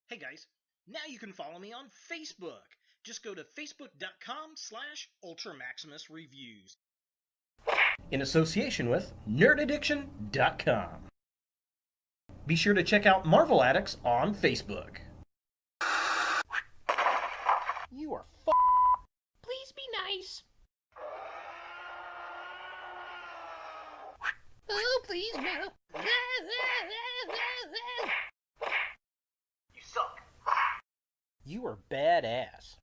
Hey guys, now you can follow me on Facebook. Just go to facebook.com/UltraMaximusReviews. In association with nerdaddiction.com. Be sure to check out Marvel Addicts on Facebook. You are Please be nice. Oh, please, no. You suck. You are badass.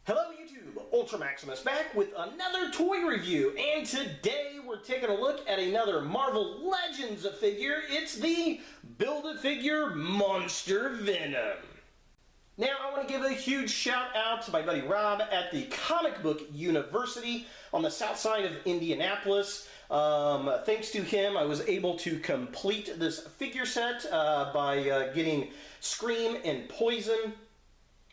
Hello YouTube, Ultra Maximus back with another toy review, and today we're taking a look at another Marvel Legends figure. It's the Build-A-Figure Monster Venom. Now I want to give a huge shout out to my buddy Rob at the Comic Book University on the south side of Indianapolis. Thanks to him, I was able to complete this figure set by getting Scream and Poison.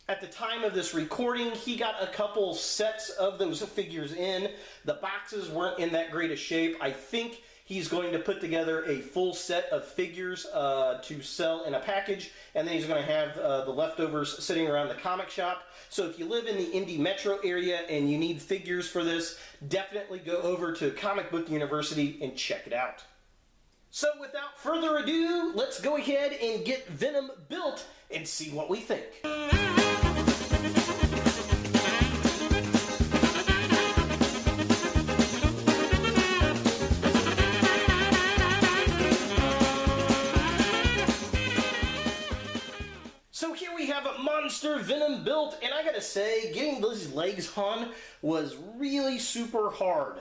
At the time of this recording, he got a couple sets of those figures in. The boxes weren't in that great a shape. I think he's going to put together a full set of figures to sell in a package, and then he's going to have the leftovers sitting around the comic shop. So if you live in the Indy metro area and you need figures for this, definitely go over to Comic Book University and check it out. So without further ado, let's go ahead and get Venom built and see what we think. So here we have a Monster Venom built, and I gotta say, getting those legs on was really super hard.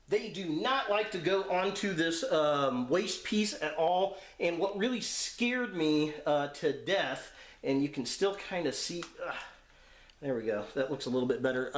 They do not like to go onto this waist piece at all, and what really scared me to death, and you can still kind of see, there we go, that looks a little bit better.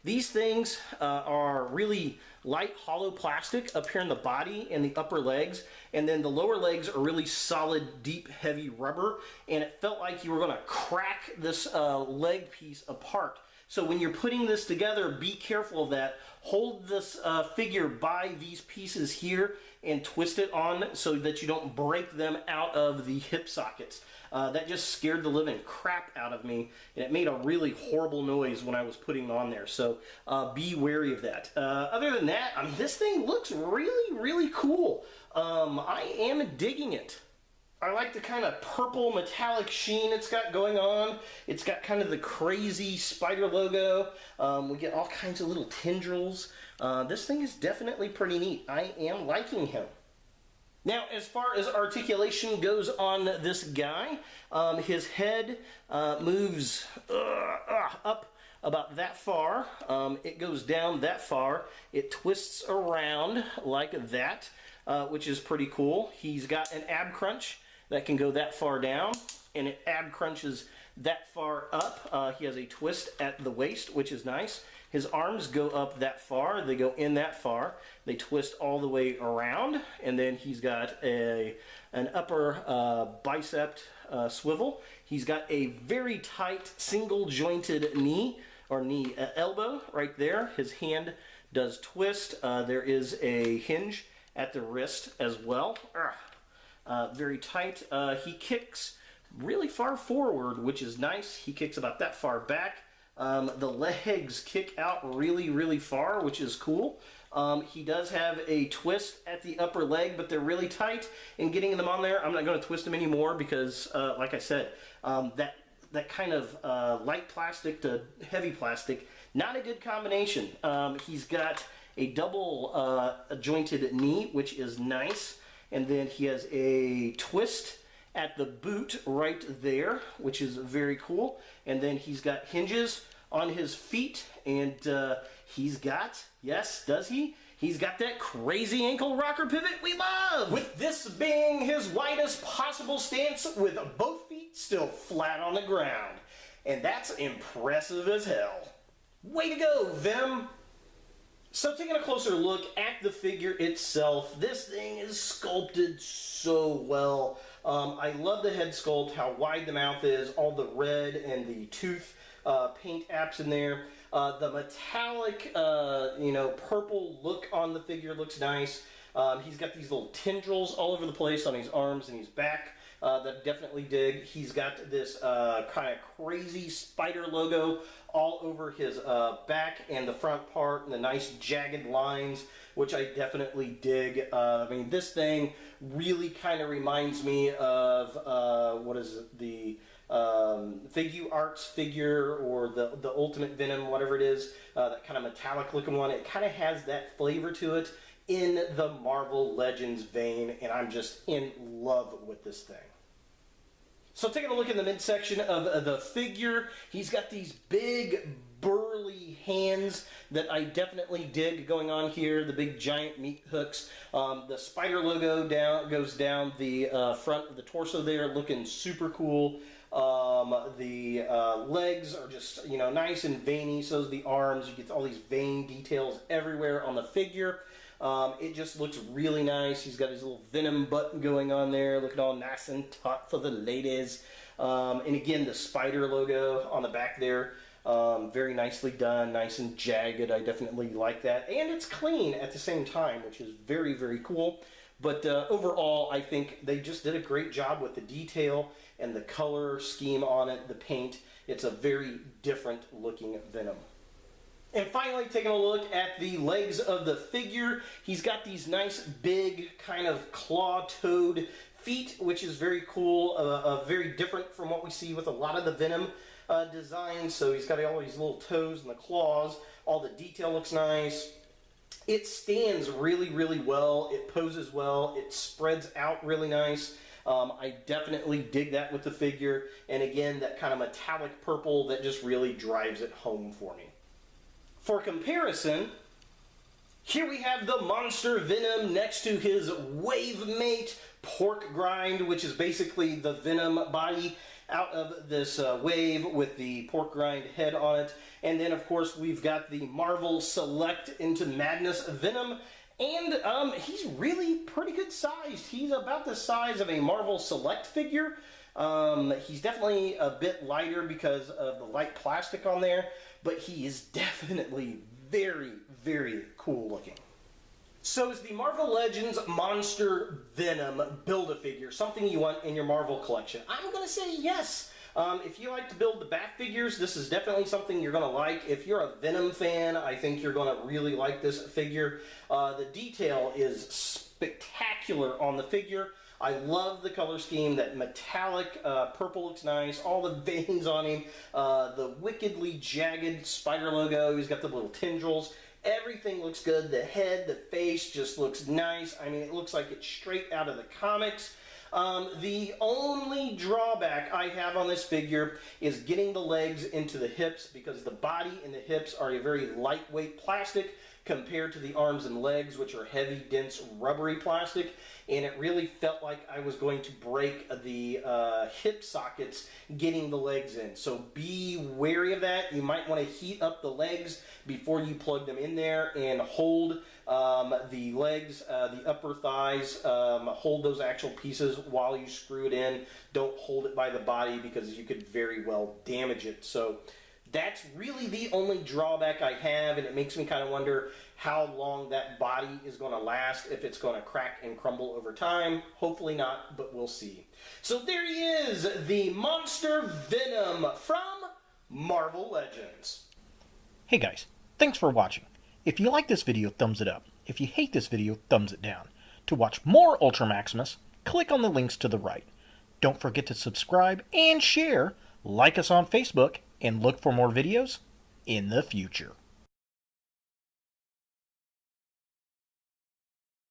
These things are really light hollow plastic up here in the body and the upper legs, and then the lower legs are really solid, deep, heavy rubber, and it felt like you were going to crack this leg piece apart. So when you're putting this together, be careful of that. Hold this figure by these pieces here and twist it on so that you don't break them out of the hip sockets. That just scared the living crap out of me, and it made a really horrible noise when I was putting it on there, so be wary of that. Other than that, this thing looks really, really cool. I am digging it. I like the kind of purple metallic sheen it's got going on. It's got kind of the crazy spider logo. We get all kinds of little tendrils. This thing is definitely pretty neat. I am liking him. Now, as far as articulation goes on this guy, his head moves up about that far. It goes down that far. It twists around like that, which is pretty cool. He's got an ab crunch that can go that far down, and it ab crunches that far up. He has a twist at the waist, which is nice. His arms go up that far, they go in that far, they twist all the way around, and then he's got an upper bicep swivel. He's got a very tight single jointed knee, or knee elbow right there. His hand does twist. There is a hinge at the wrist as well. Very tight. He kicks really far forward, which is nice. He kicks about that far back. The legs kick out really, really far, which is cool. He does have a twist at the upper leg, but they're really tight. And getting them on there, I'm not going to twist them anymore because, like I said, that kind of light plastic to heavy plastic, not a good combination. He's got a double jointed knee, which is nice. And then he has a twist at the boot right there, which is very cool. And then he's got hinges on his feet, and he's got, yes, does he? He's got that crazy ankle rocker pivot we love! With this being his widest possible stance, with both feet still flat on the ground. And that's impressive as hell. Way to go, Venom! So taking a closer look at the figure itself, this thing is sculpted so well. I love the head sculpt, how wide the mouth is, all the red and the tooth paint apps in there. The metallic, purple look on the figure looks nice. He's got these little tendrils all over the place on his arms and his back that I definitely dig. He's got this kind of crazy spider logo all over his back and the front part, and the nice jagged lines, which I definitely dig. This thing really kind of reminds me of, the Figure Arts figure, or the Ultimate Venom, whatever it is, that kind of metallic looking one. It kind of has that flavor to it in the Marvel Legends vein, and I'm just in love with this thing. So taking a look in the midsection of the figure, he's got these big burly hands that I definitely dig going on here. The big giant meat hooks. The spider logo goes down the front of the torso there, looking super cool. The legs are just, nice and veiny. So is the arms. You get all these vein details everywhere on the figure. It just looks really nice. He's got his little Venom button going on there, looking all nice and taut for the ladies. And again, the spider logo on the back there, very nicely done, nice and jagged. I definitely like that. And it's clean at the same time, which is very, very cool. But overall, I think they just did a great job with the detail and the color scheme on it, the paint. It's a very different looking Venom. And finally, taking a look at the legs of the figure, he's got these nice big kind of claw-toed feet, which is very cool, very different from what we see with a lot of the Venom designs. So he's got all these little toes and the claws. All the detail looks nice. It stands really, really well. It poses well. It spreads out really nice. I definitely dig that with the figure. And again, that kind of metallic purple that just really drives it home for me. For comparison, here we have the Monster Venom next to his wave mate, Pork Grind, which is basically the Venom body out of this wave with the Pork Grind head on it. And then, of course, we've got the Marvel Select Into Madness Venom. And he's really pretty good sized. He's about the size of a Marvel Select figure. He's definitely a bit lighter because of the light plastic on there, but he is definitely very, very cool looking. So is the Marvel Legends Monster Venom Build-A-Figure something you want in your Marvel collection? I'm going to say yes. If you like to build the Bat figures, this is definitely something you're going to like. If you're a Venom fan, I think you're going to really like this figure. The detail is spectacular on the figure. I love the color scheme. That metallic purple looks nice. All the veins on him. The wickedly jagged spider logo. He's got the little tendrils. Everything looks good. The head, the face just looks nice. I mean, it looks like it's straight out of the comics. The only drawback I have on this figure is getting the legs into the hips, because the body and the hips are a very lightweight plastic compared to the arms and legs, which are heavy, dense, rubbery plastic. And it really felt like I was going to break the hip sockets getting the legs in. So be wary of that. You might want to heat up the legs before you plug them in there, and hold the legs, the upper thighs, hold those actual pieces while you screw it in. Don't hold it by the body, because you could very well damage it. So that's really the only drawback I have, and it makes me kind of wonder how long that body is going to last, if it's going to crack and crumble over time. Hopefully not, but we'll see. So there he is, the Monster Venom from Marvel Legends. Hey guys, thanks for watching. If you like this video, thumbs it up. If you hate this video, thumbs it down. To watch more Ultra Maximus, click on the links to the right. Don't forget to subscribe and share, like us on Facebook, and look for more videos in the future.